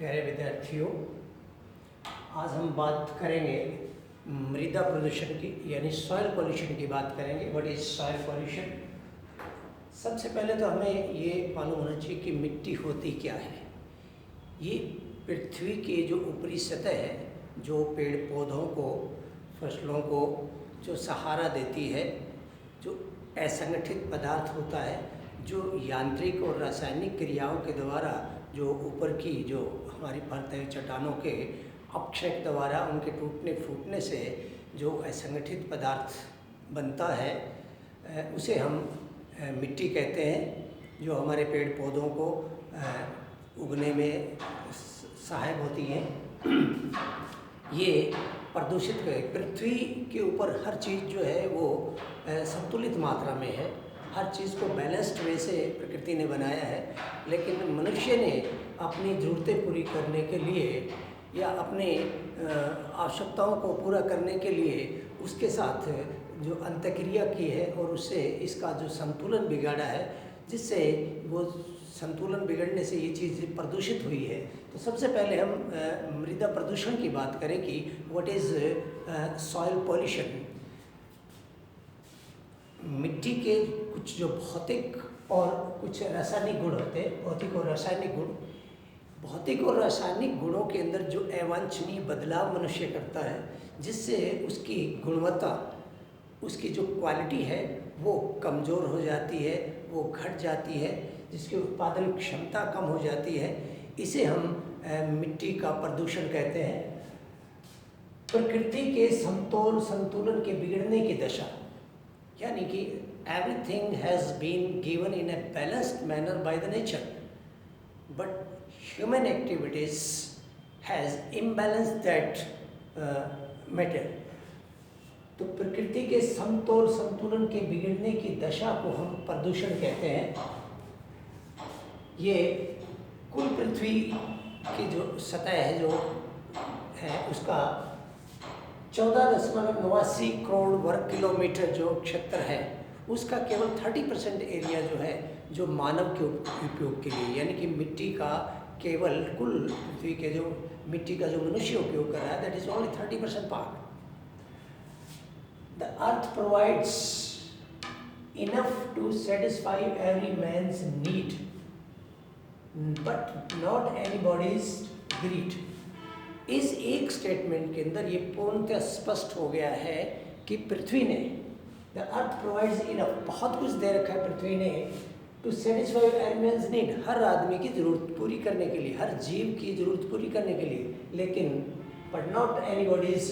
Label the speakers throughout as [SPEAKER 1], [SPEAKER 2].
[SPEAKER 1] प्यारे विद्यार्थियों, आज हम बात करेंगे मृदा प्रदूषण की, यानी सॉइल पॉल्यूशन की बात करेंगे। What is soil pollution? सबसे पहले तो हमें ये मालूम होना चाहिए कि मिट्टी होती क्या है। ये पृथ्वी की जो ऊपरी सतह है, जो पेड़ पौधों को, फसलों को जो सहारा देती है, जो असंगठित पदार्थ होता है, जो यांत्रिक और रासायनिक क्रियाओं के द्वारा जो ऊपर की जो हमारी परतें चट्टानों के अपक्षय द्वारा उनके टूटने फूटने से जो असंगठित पदार्थ बनता है, उसे हम मिट्टी कहते हैं, जो हमारे पेड़ पौधों को उगने में सहायक होती हैं। ये प्रदूषित पृथ्वी के ऊपर हर चीज़ जो है वो संतुलित मात्रा में है। हर चीज़ को बैलेंस्ड वे से प्रकृति ने बनाया है, लेकिन मनुष्य ने अपनी ज़रूरतें पूरी करने के लिए या अपने आवश्यकताओं को पूरा करने के लिए उसके साथ जो अंतःक्रिया की है और उससे इसका जो संतुलन बिगाड़ा है, जिससे वो संतुलन बिगड़ने से ये चीज़ प्रदूषित हुई है। तो सबसे पहले हम मृदा प्रदूषण की बात करें कि व्हाट इज़ सॉइल पॉल्यूशन। मिट्टी के कुछ जो भौतिक और कुछ रासायनिक गुण होते हैं, भौतिक और रासायनिक गुण। भौतिक और रासायनिक गुणों के अंदर जो अवांछनीय बदलाव मनुष्य करता है, जिससे उसकी गुणवत्ता, उसकी जो क्वालिटी है वो कमज़ोर हो जाती है, वो घट जाती है, जिसकी उत्पादन क्षमता कम हो जाती है, इसे हम मिट्टी का प्रदूषण कहते हैं। प्रकृति के समतोल संतुलन के बिगड़ने की दशा, यानी कि everything has been given in a balanced manner by the nature, but human activities has imbalance that matter. तो प्रकृति के समतोल संतुलन के बिगड़ने की दशा को हम प्रदूषण कहते हैं। ये कुल पृथ्वी की जो सतह है, जो है उसका 14.89 करोड़ वर्ग किलोमीटर जो क्षेत्र है, उसका केवल 30% एरिया जो है जो मानव के उपयोग के लिए, यानी कि मिट्टी का केवल कुल पृथ्वी के जो मिट्टी का जो मनुष्य उपयोग कर रहा है, that is only 30% part. The earth provides enough to satisfy every man's need but not anybody's greed. इस एक स्टेटमेंट के अंदर ये पूर्णतः स्पष्ट हो गया है कि पृथ्वी ने, द अर्थ प्रोवाइड्स इनफ, बहुत कुछ दे रखा है पृथ्वी ने, टू सेटिस्फाई एवरीमैन्स नीड, हर आदमी की ज़रूरत पूरी करने के लिए, हर जीव की ज़रूरत पूरी करने के लिए, लेकिन बट नॉट एनीबॉडीज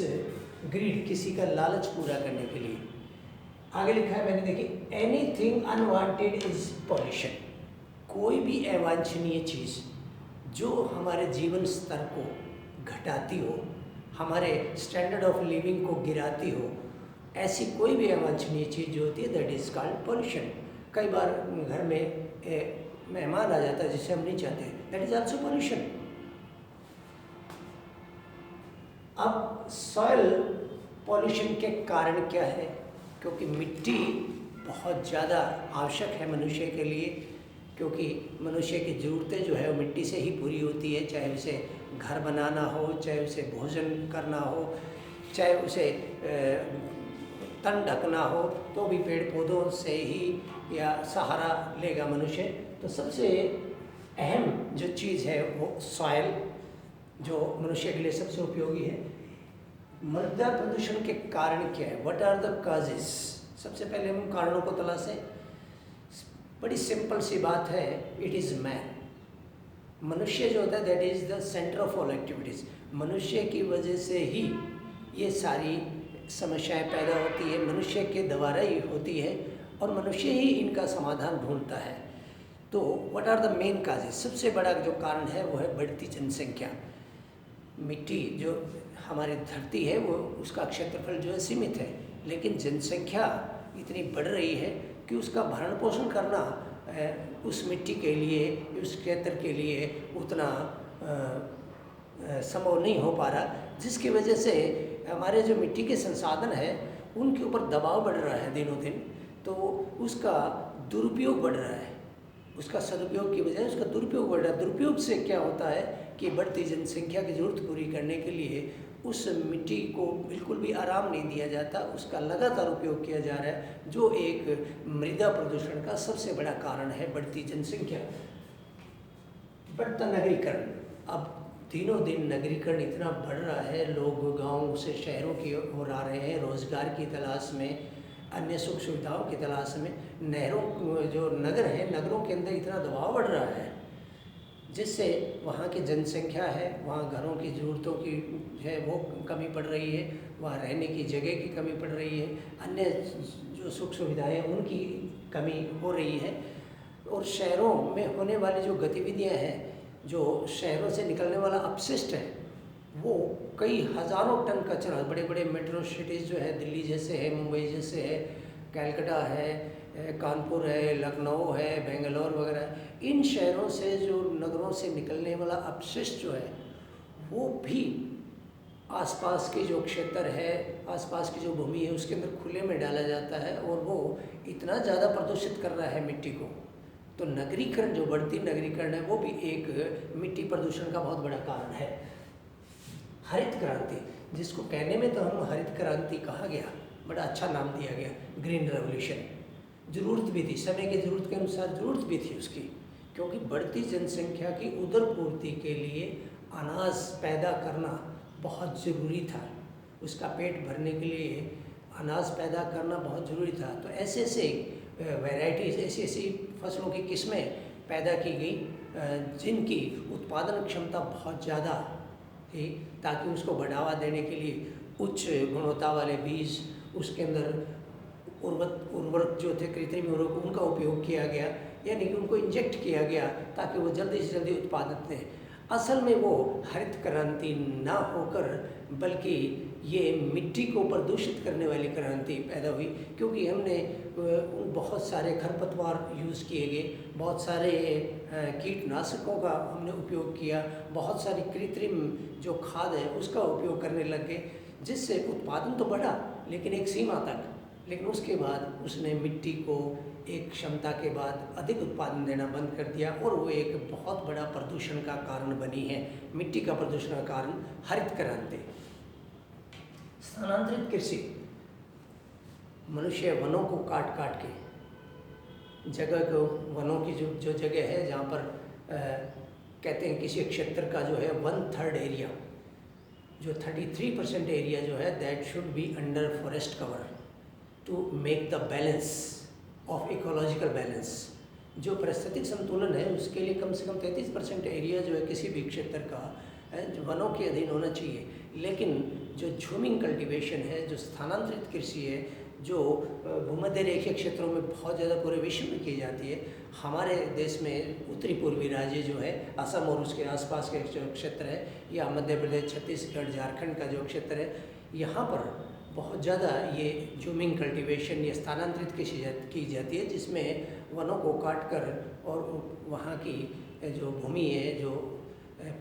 [SPEAKER 1] ग्रीड, किसी का लालच पूरा करने के लिए। आगे लिखा है मैंने, देखिए, एनीथिंग अनवांटेड इज पॉल्यूशन। कोई भी अवांछनीय चीज़ जो हमारे जीवन स्तर को घटाती हो, हमारे स्टैंडर्ड ऑफ लिविंग को गिराती हो, ऐसी कोई भी अवांछनीय चीज़ जो होती है, दैट इज़ कॉल्ड पॉल्यूशन। कई बार घर में मेहमान आ जाता है जिसे हम नहीं चाहते, दैट इज़ आल्सो पॉल्यूशन। अब सॉइल पॉल्यूशन के कारण क्या है? क्योंकि मिट्टी बहुत ज़्यादा आवश्यक है मनुष्य के लिए, क्योंकि मनुष्य की ज़रूरतें जो है वो मिट्टी से ही पूरी होती है, चाहे उसे घर बनाना हो, चाहे उसे भोजन करना हो, चाहे उसे तन ढकना हो, तो भी पेड़ पौधों से ही या सहारा लेगा मनुष्य। तो सबसे अहम जो चीज़ है वो सॉइल, जो मनुष्य के लिए सबसे उपयोगी है। मृदा प्रदूषण के कारण क्या है? What are the causes? सबसे पहले हम कारणों को तलाशें। बड़ी सिंपल सी बात है, इट इज़ मैन। मनुष्य जो होता है, that is the centre of all activities. मनुष्य की वजह से ही ये सारी समस्याएं पैदा होती है, मनुष्य के द्वारा ही होती है, और मनुष्य ही इनका समाधान ढूंढता है। तो what are the main causes? सबसे बड़ा जो कारण है वो है बढ़ती जनसंख्या। मिट्टी जो हमारी धरती है वो, उसका क्षेत्रफल जो है सीमित है, लेकिन जनसंख्या इतनी बढ़ रही है कि उसका भरण पोषण करना उस मिट्टी के लिए, उस क्षेत्र के लिए उतना संभव नहीं हो पा रहा, जिसकी वजह से हमारे जो मिट्टी के संसाधन हैं उनके ऊपर दबाव बढ़ रहा है दिनों दिन, तो उसका दुरुपयोग बढ़ रहा है। उसका सदुपयोग की बजाय उसका दुरुपयोग बढ़ रहा है। दुरुपयोग से क्या होता है कि बढ़ती जनसंख्या की ज़रूरत पूरी करने के लिए उस मिट्टी को बिल्कुल भी आराम नहीं दिया जाता, उसका लगातार उपयोग किया जा रहा है, जो एक मृदा प्रदूषण का सबसे बड़ा कारण है। बढ़ती जनसंख्या, बढ़ता नगरीकरण। अब दिनों दिन नगरीकरण इतना बढ़ रहा है, लोग गाँव से शहरों की ओर आ रहे हैं रोज़गार की तलाश में, अन्य सुख सुविधाओं की तलाश में। नहरों जो नगर हैं, नगरों के अंदर इतना दबाव बढ़ रहा है जिससे वहाँ की जनसंख्या है, वहाँ घरों की ज़रूरतों की है वो कमी पड़ रही है, वहाँ रहने की जगह की कमी पड़ रही है, अन्य जो सुख सुविधाएं हैं उनकी कमी हो रही है। और शहरों में होने वाली जो गतिविधियाँ हैं, जो शहरों से निकलने वाला अपशिष्ट है, वो कई हज़ारों टन कचरा, बड़े बड़े मेट्रो सिटीज़ जो है, दिल्ली जैसे है, मुंबई जैसे है, कलकत्ता है, कानपुर है, लखनऊ है, बेंगलोर वगैरह, इन शहरों से जो नगरों से निकलने वाला अपशिष्ट जो है वो भी आसपास के जो क्षेत्र है, आसपास की जो भूमि है उसके अंदर खुले में डाला जाता है और वो इतना ज़्यादा प्रदूषित कर रहा है मिट्टी को। तो नगरीकरण, जो बढ़ती नगरीकरण है, वो भी एक मिट्टी प्रदूषण का बहुत बड़ा कारण है। हरित क्रांति, जिसको कहने में तो हम हरित क्रांति कहा गया, बड़ा अच्छा नाम दिया गया, ग्रीन रेवोल्यूशन। ज़रूरत भी थी, समय की ज़रूरत के अनुसार ज़रूरत भी थी उसकी, क्योंकि बढ़ती जनसंख्या की उदर पूर्ति के लिए अनाज पैदा करना बहुत ज़रूरी था। उसका पेट भरने के लिए अनाज पैदा करना बहुत ज़रूरी था। तो ऐसे ऐसे वैराइटीज़, ऐसी ऐसी फसलों की किस्में पैदा की गई जिनकी उत्पादन क्षमता बहुत ज़्यादा थी, ताकि उसको बढ़ावा देने के लिए उच्च गुणवत्ता वाले बीज, उसके अंदर उर्वरक जो थे, कृत्रिम उर्वरक, उनका उपयोग किया गया, यानी कि उनको इंजेक्ट किया गया ताकि वो जल्दी से जल्दी उत्पादन दें। असल में वो हरित क्रांति ना होकर बल्कि ये मिट्टी को प्रदूषित करने वाली क्रांति पैदा हुई, क्योंकि हमने बहुत सारे खरपतवार यूज़ किए गए, बहुत सारे कीटनाशकों का हमने उपयोग किया, बहुत सारी कृत्रिम जो खाद है उसका उपयोग करने लग गए, जिससे उत्पादन तो बढ़ा लेकिन एक सीमा तक। लेकिन उसके बाद उसने मिट्टी को एक क्षमता के बाद अधिक उत्पादन देना बंद कर दिया और वो एक बहुत बड़ा प्रदूषण का कारण बनी है। मिट्टी का प्रदूषण का कारण हरित क्रांति। स्थानांतरित कृषि, मनुष्य वनों को काट काट के जगह को, वनों की जो जगह है जहाँ पर कहते हैं किसी क्षेत्र का जो है 1/3 एरिया, जो 33% एरिया जो है that should be under forest cover to make the balance of ecological balance. जो पारिस्थितिक संतुलन है उसके लिए कम से कम 33% एरिया जो है किसी भी क्षेत्र का जो वनों के अधीन होना चाहिए। लेकिन जो झूमिंग कल्टीवेशन है, जो स्थानांतरित कृषि है, जो भूमध्य रेखीय क्षेत्रों में बहुत ज़्यादा पूरे विश्व में की जाती है, हमारे देश में उत्तरी पूर्वी राज्य जो है असम और उसके आसपास के जो क्षेत्र है, या मध्य प्रदेश, छत्तीसगढ़, झारखंड का जो क्षेत्र है, यहाँ पर बहुत ज़्यादा ये झूमिंग कल्टीवेशन या स्थानांतरित कृषि की जाती है, जिसमें वनों को काट कर और वहाँ की जो भूमि है, जो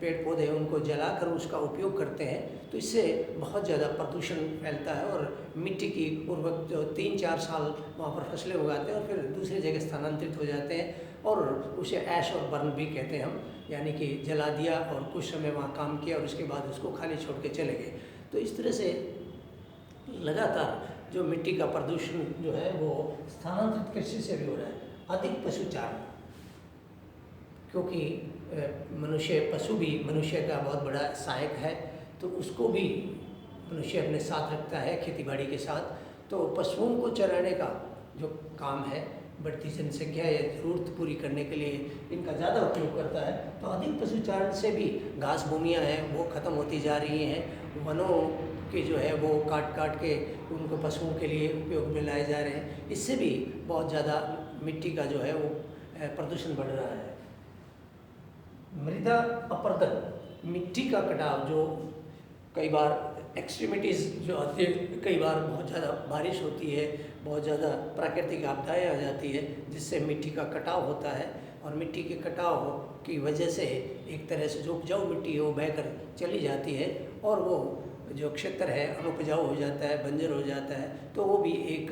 [SPEAKER 1] पेड़ पौधे हैं, उनको जलाकर उसका उपयोग करते हैं। तो इससे बहुत ज़्यादा प्रदूषण फैलता है और मिट्टी की उर्वरक जो 3-4 साल वहाँ पर फसलें उगाते हैं और फिर दूसरी जगह स्थानांतरित हो जाते हैं, और उसे ऐश और बर्न भी कहते हैं हम, यानी कि जला दिया और कुछ समय वहाँ काम किया और उसके बाद उसको खाली छोड़ के चले गए। तो इस तरह से लगातार जो मिट्टी का प्रदूषण जो है वो स्थानांतरित कृषि से भी हो रहा है। अधिक पशुचारण, क्योंकि पशु भी मनुष्य का बहुत बड़ा सहायक है, तो उसको भी मनुष्य अपने साथ रखता है खेतीबाड़ी के साथ। तो पशुओं को चराने का जो काम है, बढ़ती जनसंख्या या ज़रूरत पूरी करने के लिए इनका ज़्यादा उपयोग करता है। तो अधिक पशुचारण से भी घास भूमियाँ हैं वो ख़त्म होती जा रही हैं, वनों के जो है वो काट काट के उनको पशुओं के लिए उपयोग में लाए जा रहे हैं। इससे भी बहुत ज़्यादा मिट्टी का जो है वो प्रदूषण बढ़ रहा है। मृदा अपरदन, मिट्टी का कटाव, जो कई बार एक्सट्रीमिटीज़ जो आती है, कई बार बहुत ज़्यादा बारिश होती है, बहुत ज़्यादा प्राकृतिक आपदाएँ आ जाती है, जिससे मिट्टी का कटाव होता है, और मिट्टी के कटाव की वजह से एक तरह से जो उपजाऊ मिट्टी है वो बहकर चली जाती है और वो जो क्षेत्र है अनुपजाऊ हो जाता है, बंजर हो जाता है। तो वो भी एक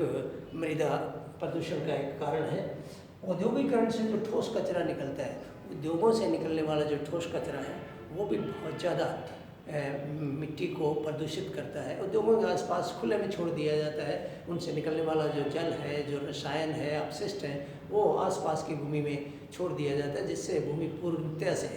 [SPEAKER 1] मृदा प्रदूषण का एक कारण है। औद्योगिकरण से जो ठोस कचरा निकलता है, उद्योगों से निकलने वाला जो ठोस कचरा है वो भी बहुत ज़्यादा मिट्टी को प्रदूषित करता है। उद्योगों के आसपास खुले में छोड़ दिया जाता है, उनसे निकलने वाला जो जल है, जो रसायन है, अपशिष्ट हैं, वो आसपास की भूमि में छोड़ दिया जाता है, जिससे भूमि पूर्णतः से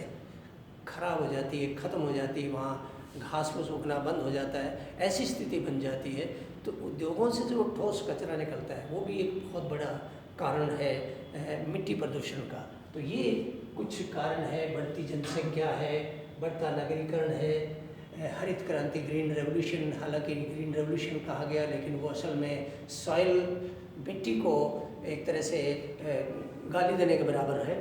[SPEAKER 1] खराब हो जाती है, ख़त्म हो जाती है, वहाँ घास फूस उगना बंद हो जाता है, ऐसी स्थिति बन जाती है। तो उद्योगों से जो ठोस कचरा निकलता है वो भी एक बहुत बड़ा कारण है मिट्टी प्रदूषण का। तो ये कुछ कारण है। बढ़ती जनसंख्या है, बढ़ता नगरीकरण है, हरित क्रांति, ग्रीन रेवोल्यूशन, हालांकि ग्रीन रेवोल्यूशन कहा गया लेकिन वो असल में सॉइल, मिट्टी को एक तरह से गाली देने के बराबर है।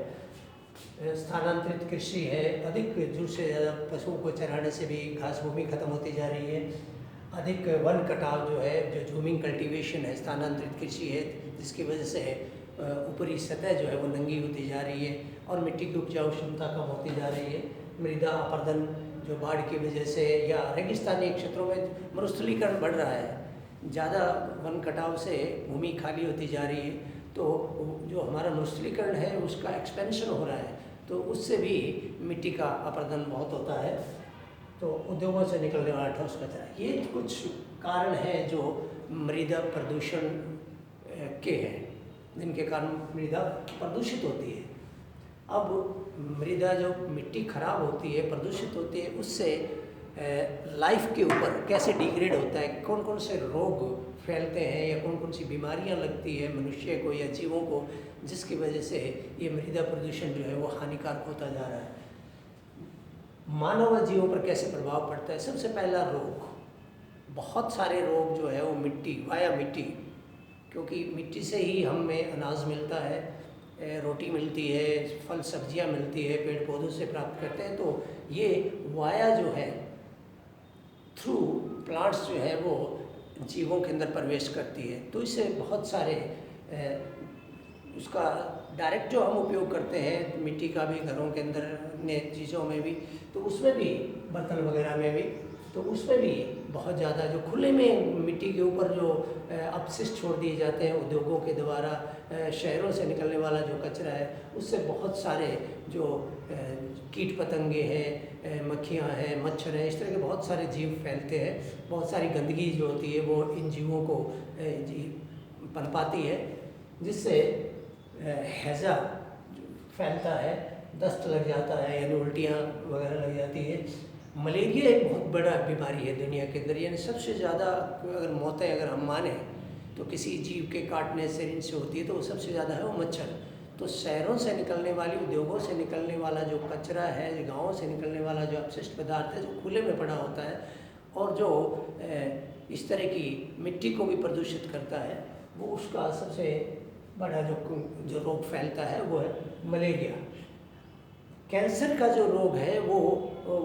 [SPEAKER 1] स्थानांतरित कृषि है, अधिक जरूर से ज़्यादा पशुओं को चराने से भी घास भूमि खत्म होती जा रही है। अधिक वन कटाव जो है, जो जूमिंग कल्टीवेशन है, स्थानांतरित कृषि है, जिसकी वजह से ऊपरी सतह जो है वो नंगी होती जा रही है और मिट्टी की उपजाऊ क्षमता कम होती जा रही है। मृदा अपरदन जो बाढ़ की वजह से या रेगिस्तानी क्षेत्रों में मरुस्थलीकरण बढ़ रहा है, ज़्यादा वन कटाव से भूमि खाली होती जा रही है, तो जो हमारा मरुस्थलीकरण है उसका एक्सपेंशन हो रहा है, तो उससे भी मिट्टी का अपरदन बहुत होता है। तो उद्योगों से निकलने वाला ठोस कचरा, ये कुछ कारण हैं जो मृदा प्रदूषण के हैं, जिनके कारण मृदा प्रदूषित होती है। अब मृदा जो मिट्टी खराब होती है, प्रदूषित होती है, उससे लाइफ के ऊपर कैसे डिग्रेड होता है, कौन कौन से रोग फैलते हैं या कौन कौन सी बीमारियां लगती है मनुष्य को या जीवों को, जिसकी वजह से ये मृदा प्रदूषण जो है वो हानिकारक होता जा रहा है। मानव व जीवों पर कैसे प्रभाव पड़ता है? सबसे पहला रोग, बहुत सारे रोग जो है वो मिट्टी, वाया मिट्टी, क्योंकि मिट्टी से ही हमें अनाज मिलता है, रोटी मिलती है, फल सब्जियां मिलती है, पेड़ पौधों से प्राप्त करते हैं। तो ये वाया जो है थ्रू प्लांट्स जो है वो जीवों के अंदर प्रवेश करती है, तो इससे बहुत सारे उसका डायरेक्ट जो हम उपयोग करते हैं मिट्टी का भी, घरों के अंदर ने चीज़ों में भी, तो उसमें भी, बर्तन वगैरह में भी, तो उसमें भी बहुत ज़्यादा जो खुले में मिट्टी के ऊपर जो अपशिष्ट छोड़ दिए जाते हैं उद्योगों के द्वारा, शहरों से निकलने वाला जो कचरा है, उससे बहुत सारे जो कीट पतंगे हैं, मक्खियाँ हैं, मच्छर हैं, इस तरह के बहुत सारे जीव फैलते हैं। बहुत सारी गंदगी जो होती है वो इन जीवों को पनपाती है, जिससे हैज़ा फैलता है, दस्त लग जाता है, यानी उल्टियाँ वगैरह लग जाती है। मलेरिया एक बहुत बड़ा बीमारी है दुनिया के अंदर, यानी सबसे ज़्यादा अगर मौतें अगर हम माने तो किसी जीव के काटने से, इनसे होती है, तो वो सबसे ज़्यादा है वो मच्छर। तो शहरों से निकलने वाली, उद्योगों से निकलने वाला जो कचरा है, गाँवों से निकलने वाला जो अपशिष्ट पदार्थ है जो खुले में पड़ा होता है और जो इस तरह की मिट्टी को भी प्रदूषित करता है, वो उसका सबसे बड़ा जो रोग फैलता है वो है मलेरिया। कैंसर का जो रोग है वो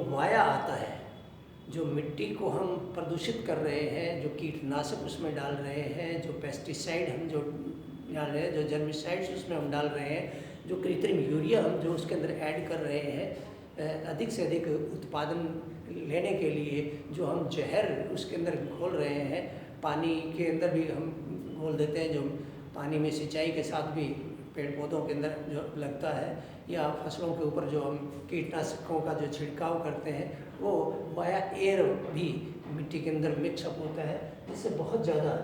[SPEAKER 1] वाया आता है। जो मिट्टी को हम प्रदूषित कर रहे हैं, जो कीटनाशक उसमें डाल रहे हैं, जो पेस्टिसाइड हम जो डाल रहे हैं, जो जर्मिसाइड्स उसमें हम डाल रहे हैं, जो कृत्रिम यूरिया हम जो उसके अंदर ऐड कर रहे हैं, अधिक से अधिक उत्पादन लेने के लिए जो हम जहर उसके अंदर घोल रहे हैं, पानी के अंदर भी हम घोल देते हैं, जो पानी में सिंचाई के साथ भी पेड़ पौधों के अंदर जो लगता है, या फसलों के ऊपर जो हम कीटनाशकों का जो छिड़काव करते हैं, वो वाया एयर भी मिट्टी के अंदर मिक्सअप होता है, जिससे बहुत ज़्यादा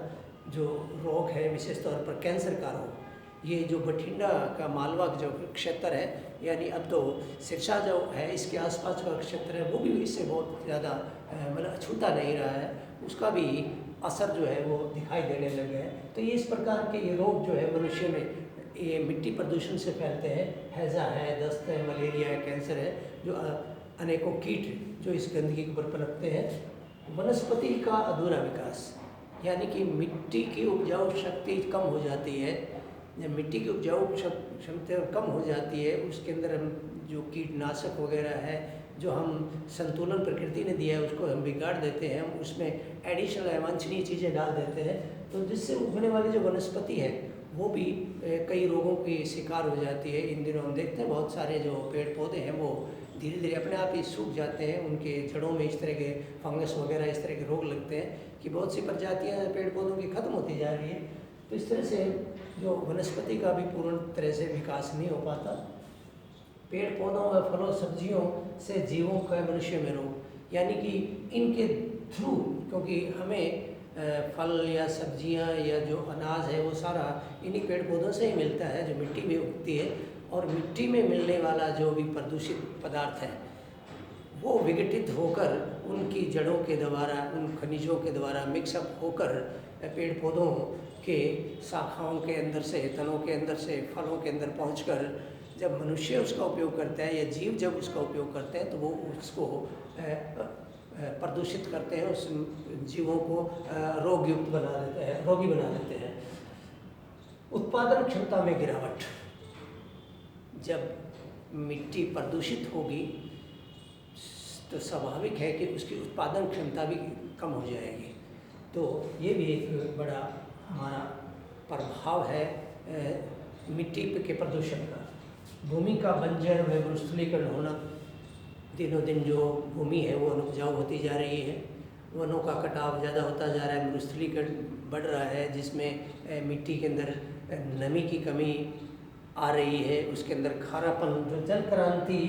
[SPEAKER 1] जो रोग है, विशेष तौर पर कैंसर का रोग, ये जो बठिंडा का मालवा जो क्षेत्र है, यानी अब तो सिरसा जो है इसके आसपास का क्षेत्र है, वो भी इससे बहुत ज़्यादा मतलब छूता नहीं रहा है, उसका भी असर जो है वो दिखाई देने लगे हैं। तो ये इस प्रकार के ये रोग जो है मनुष्य में ये मिट्टी प्रदूषण से फैलते हैं। हैज़ा है, दस्त है, मलेरिया है, कैंसर है, जो अनेकों कीट जो इस गंदगी के ऊपर पनपते हैं। वनस्पति का अधूरा विकास, यानी कि मिट्टी की उपजाऊ शक्ति कम हो जाती है। जब मिट्टी की उपजाऊ क्षमता कम हो जाती है, उसके अंदर हम जो कीटनाशक वगैरह है, जो हम संतुलन प्रकृति ने दिया है, उसको हम बिगाड़ देते हैं, हम उसमें एडिशनल अवांछनीय चीज़ें डाल देते हैं, तो जिससे उगने वाली जो वनस्पति है वो भी कई रोगों की शिकार हो जाती है। इन दिनों हम देखते हैं बहुत सारे जो पेड़ पौधे हैं वो धीरे धीरे अपने आप ही सूख जाते हैं, उनके जड़ों में इस तरह के फंगस वगैरह इस तरह के रोग लगते हैं कि बहुत सी प्रजातियां पेड़ पौधों की ख़त्म होती जा रही है। तो इस तरह से जो वनस्पति का भी पूर्ण तरह से विकास नहीं हो पाता। पेड़ पौधों व फलों सब्जियों से जीवों का मनुष्य में रोग, यानी कि इनके थ्रू, क्योंकि हमें फल या सब्जियां या जो अनाज है वो सारा इन्हीं पेड़ पौधों से ही मिलता है जो मिट्टी में उगती है। और मिट्टी में मिलने वाला जो भी प्रदूषित पदार्थ है वो विघटित होकर उनकी जड़ों के द्वारा, उन खनिजों के द्वारा मिक्सअप होकर पेड़ पौधों के शाखाओं के अंदर से, तनों के अंदर से, फलों के अंदर पहुंचकर जब मनुष्य उसका उपयोग करता है या जीव जब उसका उपयोग करते हैं तो वो उसको प्रदूषित करते हैं, उस जीवों को रोगयुक्त बना देते हैं, रोगी बना देते हैं। उत्पादन क्षमता में गिरावट, जब मिट्टी प्रदूषित होगी तो स्वाभाविक है कि उसकी उत्पादन क्षमता भी कम हो जाएगी। तो ये भी एक बड़ा हमारा प्रभाव है मिट्टी के प्रदूषण का। भूमि का बंजर व मरुस्थलीकरण होना, दिनों दिन जो भूमि है वो अनुपजाऊ होती जा रही है, वनों का कटाव ज़्यादा होता जा रहा है, मरुस्थलीकरण बढ़ रहा है, जिसमें मिट्टी के अंदर नमी की कमी आ रही है, उसके अंदर खारापन, जो जल क्रांति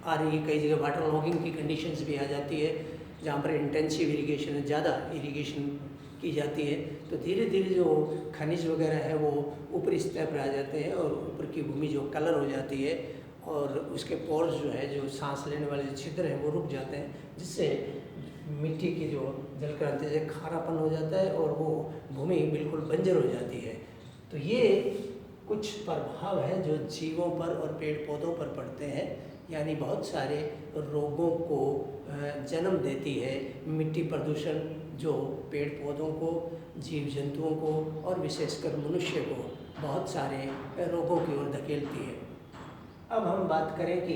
[SPEAKER 1] आ रही है, कई जगह वाटर लॉगिंग की कंडीशंस भी आ जाती है जहाँ पर इंटेंसिव इरिगेशन है, ज़्यादा इरिगेशन की जाती है, तो धीरे धीरे जो खनिज वगैरह है वो ऊपरी सतह पर आ जाते हैं और ऊपर की भूमि जो कलर हो जाती है और उसके पोर्स जो है, जो सांस लेने वाले जो छिद्र हैं वो रुक जाते हैं, जिससे मिट्टी की जो जल क्रांति से खारापन हो जाता है और वो भूमि बिल्कुल बंजर हो जाती है। तो ये कुछ प्रभाव हैं जो जीवों पर और पेड़ पौधों पर पड़ते हैं, यानी बहुत सारे रोगों को जन्म देती है मिट्टी प्रदूषण, जो पेड़ पौधों को, जीव जंतुओं को और विशेषकर मनुष्य को बहुत सारे रोगों की ओर धकेलती है। अब हम बात करें कि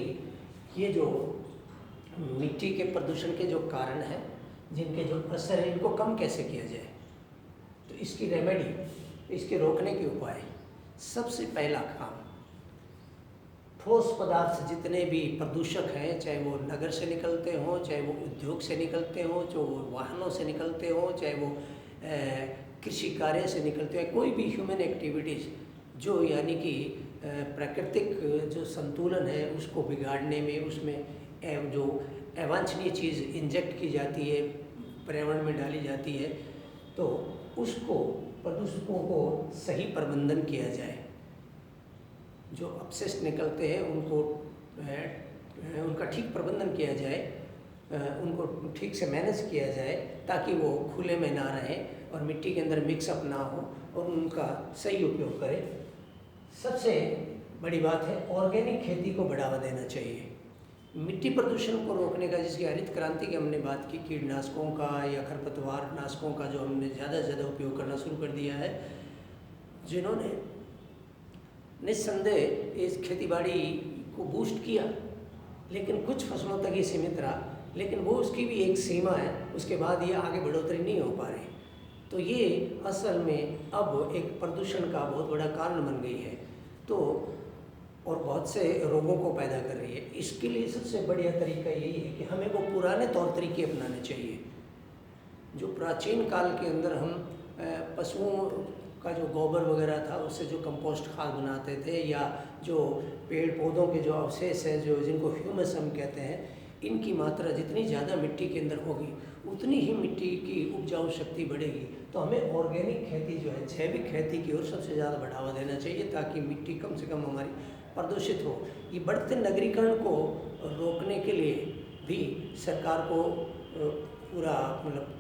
[SPEAKER 1] ये जो मिट्टी के प्रदूषण के जो कारण हैं, जिनके जो असर है, इनको कम कैसे किया जाए। तो इसकी रेमेडी, इसके रोकने के उपाय, सबसे पहला काम, ठोस पदार्थ जितने भी प्रदूषक हैं, चाहे वो नगर से निकलते हों, चाहे वो उद्योग से निकलते हों, जो वाहनों से निकलते हों, चाहे वो कृषि कार्य से निकलते हैं, कोई भी ह्यूमन एक्टिविटीज़ जो यानी कि प्राकृतिक जो संतुलन है उसको बिगाड़ने में, उसमें जो अवांछनीय चीज़ इंजेक्ट की जाती है, पर्यावरण में डाली जाती है, तो उसको, प्रदूषकों को सही प्रबंधन किया जाए। जो अपशिष्ट निकलते हैं उनको उनका ठीक प्रबंधन किया जाए, उनको ठीक से मैनेज किया जाए ताकि वो खुले में ना रहें और मिट्टी के अंदर मिक्सअप ना हो और उनका सही उपयोग करें। सबसे बड़ी बात है ऑर्गेनिक खेती को बढ़ावा देना चाहिए। मिट्टी प्रदूषण को रोकने का, जिसकी हरित क्रांति की हमने बात की, कीटनाशकों का या खरपतवार नाशकों का जो हमने ज़्यादा से ज़्यादा उपयोग करना शुरू कर दिया है, जिन्होंने निस्संदेह इस खेतीबाड़ी को बूस्ट किया, लेकिन कुछ फसलों तक ही सीमित रहा, लेकिन वो उसकी भी एक सीमा है, उसके बाद ये आगे बढ़ोतरी नहीं हो पा रही। तो ये असल में अब एक प्रदूषण का बहुत बड़ा कारण बन गई है, तो और बहुत से रोगों को पैदा कर रही है। इसके लिए सबसे बढ़िया तरीका यही है कि हमें वो पुराने तौर तरीके अपनाने चाहिए जो प्राचीन काल के अंदर हम पशुओं का जो गोबर वगैरह था उससे जो कंपोस्ट खाद बनाते थे, या जो पेड़ पौधों के जो अवशेष हैं, जो जिनको ह्यूमस हम कहते हैं, इनकी मात्रा जितनी ज़्यादा मिट्टी के अंदर होगी उतनी ही मिट्टी की उपजाऊ शक्ति बढ़ेगी। तो हमें ऑर्गेनिक खेती जो है, जैविक खेती की ओर सबसे ज़्यादा बढ़ावा देना चाहिए ताकि मिट्टी कम से कम हमारी प्रदूषित हो। ये बढ़ते नगरीकरण को रोकने के लिए भी सरकार को पूरा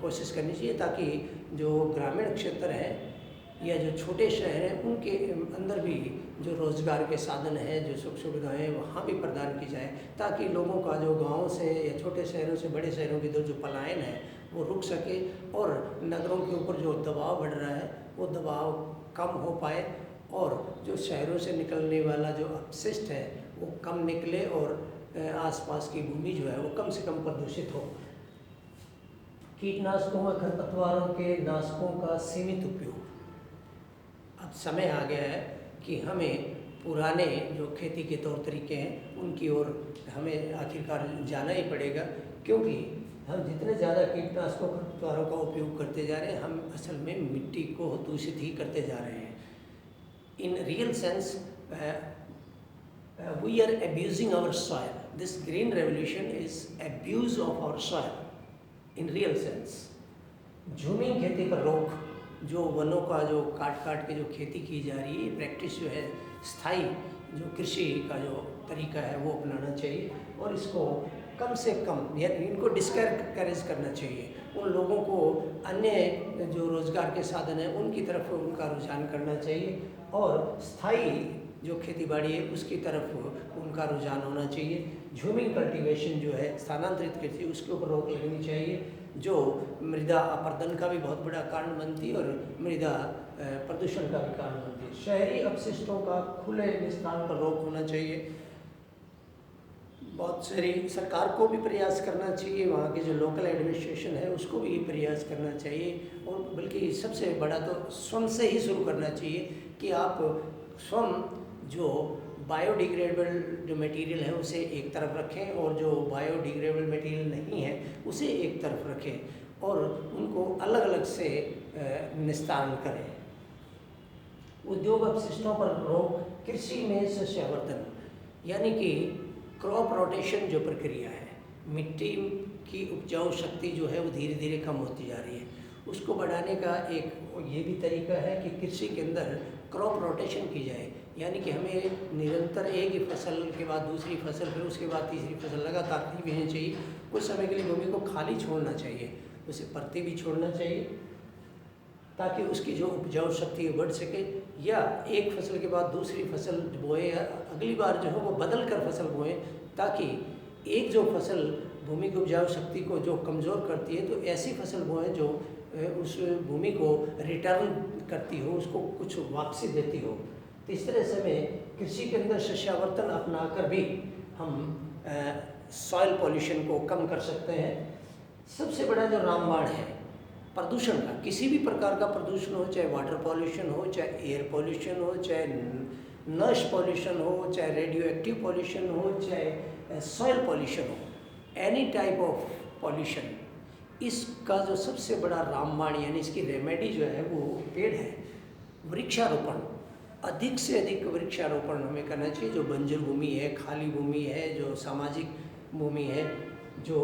[SPEAKER 1] कोशिश करनी चाहिए ताकि जो ग्रामीण क्षेत्र है या जो छोटे शहर हैं उनके अंदर भी जो रोज़गार के साधन हैं, जो सुख सुविधाएँ हैं, वहाँ भी प्रदान की जाए ताकि लोगों का जो गाँव से या छोटे शहरों से बड़े शहरों की जो पलायन है वो रुक सके और नगरों के ऊपर जो दबाव बढ़ रहा है वो दबाव कम हो पाए और जो शहरों से निकलने वाला जो अपशिष्ट है वो कम निकले और आसपास की भूमि जो है वो कम से कम प्रदूषित हो। कीटनाशकों व खरपतवारों के नाशकों का सीमित उपयोग। अब समय आ गया है कि हमें पुराने जो खेती के तौर तरीके हैं उनकी ओर हमें आखिरकार जाना ही पड़ेगा, क्योंकि हम जितने ज़्यादा कीटनाशकों खरपतवारों का उपयोग करते जा रहे हैं हम असल में मिट्टी को दूषित ही करते जा रहे हैं। in real sense we are abusing our soil. This green revolution is abuse of our soil in real sense. झूमिंग खेती पर रोक, जो वनों का जो काट काट के जो खेती की जा रही है, प्रैक्टिस जो है स्थायी जो कृषि का जो तरीका है वो अपनाना चाहिए और इसको कम से कम या इनको डिस्करेज करना चाहिए। उन लोगों को अन्य जो रोज़गार के साधन हैं उनकी तरफ उनका रुझान करना चाहिए और स्थायी जो खेती बाड़ी है उसकी तरफ उनका रुझान होना चाहिए। झूमिंग कल्टीवेशन जो है स्थानांतरित खेती, उसके ऊपर रोक लगनी चाहिए, जो मृदा अपरदन का भी बहुत बड़ा कारण बनती है और मृदा प्रदूषण का भी कारण बनती है। शहरी अपशिष्टों का खुले निस्तारण पर रोक होना चाहिए। बहुत सारी सरकार को भी प्रयास करना चाहिए, वहाँ के जो लोकल एडमिनिस्ट्रेशन है उसको भी प्रयास करना चाहिए और बल्कि सबसे बड़ा तो स्वयं से ही शुरू करना चाहिए कि आप स्वयं जो बायोडिग्रेडेबल जो मटेरियल है उसे एक तरफ रखें और जो बायोडिग्रेडेबल मटेरियल नहीं है उसे एक तरफ रखें और उनको अलग अलग से निस्तारण करें। उद्योग अपशिष्टों पर रोक, कृषि में सस्यावर्धन यानी कि क्रॉप रोटेशन जो प्रक्रिया है, मिट्टी की उपजाऊ शक्ति जो है वो धीरे धीरे कम होती जा रही है, उसको बढ़ाने का एक ये भी तरीका है कि कृषि के अंदर क्रॉप रोटेशन की जाए, यानी कि हमें निरंतर एक ही फसल के बाद दूसरी फसल फिर उसके बाद तीसरी फसल लगातार नहीं भेजनी चाहिए। कुछ समय के लिए भूमि को खाली छोड़ना चाहिए, उसे परती भी छोड़ना चाहिए ताकि उसकी जो उपजाऊ शक्ति बढ़ सके, या एक फसल के बाद दूसरी फसल बोए या अगली बार जो है वो बदल कर फसल बोएं ताकि एक जो फसल भूमि की उपजाऊ शक्ति को जो कमज़ोर करती है तो ऐसी फसल बोएं जो उस भूमि को रिटर्न करती हो, उसको कुछ वापसी देती हो। तो इस तरह से में कृषि के अंदर सस्यावर्तन अपनाकर भी हम सॉइल पॉल्यूशन को कम कर सकते हैं। सबसे बड़ा जो रामबाण है प्रदूषण का, किसी भी प्रकार का प्रदूषण हो, चाहे वाटर पॉल्यूशन हो, चाहे एयर पॉल्यूशन हो, चाहे नॉइस पॉल्यूशन हो, चाहे रेडियो एक्टिव पॉल्यूशन हो, चाहे सॉइल पॉल्यूशन हो, एनी टाइप ऑफ पॉल्यूशन, इसका जो सबसे बड़ा रामबाण यानी इसकी रेमेडी जो है वो पेड़ है। वृक्षारोपण, अधिक से अधिक वृक्षारोपण हमें करना चाहिए। जो बंजर भूमि है, खाली भूमि है, जो सामाजिक भूमि है, जो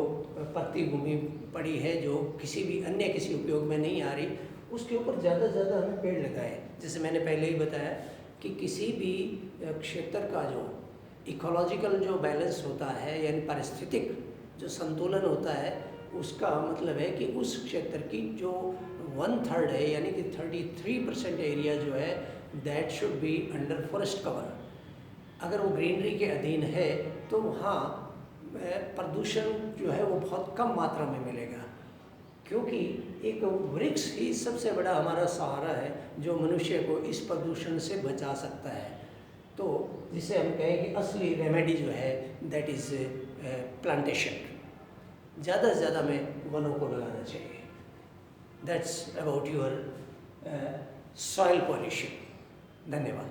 [SPEAKER 1] परती भूमि पड़ी है, जो किसी भी अन्य किसी उपयोग में नहीं आ रही, उसके ऊपर ज़्यादा से ज़्यादा हमें पेड़ लगाए। जैसे मैंने पहले ही बताया कि किसी भी क्षेत्र का जो इकोलॉजिकल जो बैलेंस होता है यानी पारिस्थितिक जो संतुलन होता है, उसका मतलब है कि उस क्षेत्र की जो 1/3 है यानी कि 33% एरिया जो है that should be under forest cover. अगर वो ग्रीनरी के अधीन है तो वहाँ प्रदूषण जो है वो बहुत कम मात्रा में मिलेगा, क्योंकि एक वृक्ष ही सबसे बड़ा हमारा सहारा है जो मनुष्य को इस प्रदूषण से बचा सकता है। तो जिसे हम कहें कि असली रेमेडी जो है दैट इज़ प्लांटेशन। ज़्यादा से ज़्यादा में वनों को लगाना चाहिए। That's about your soil pollution. धन्यवाद।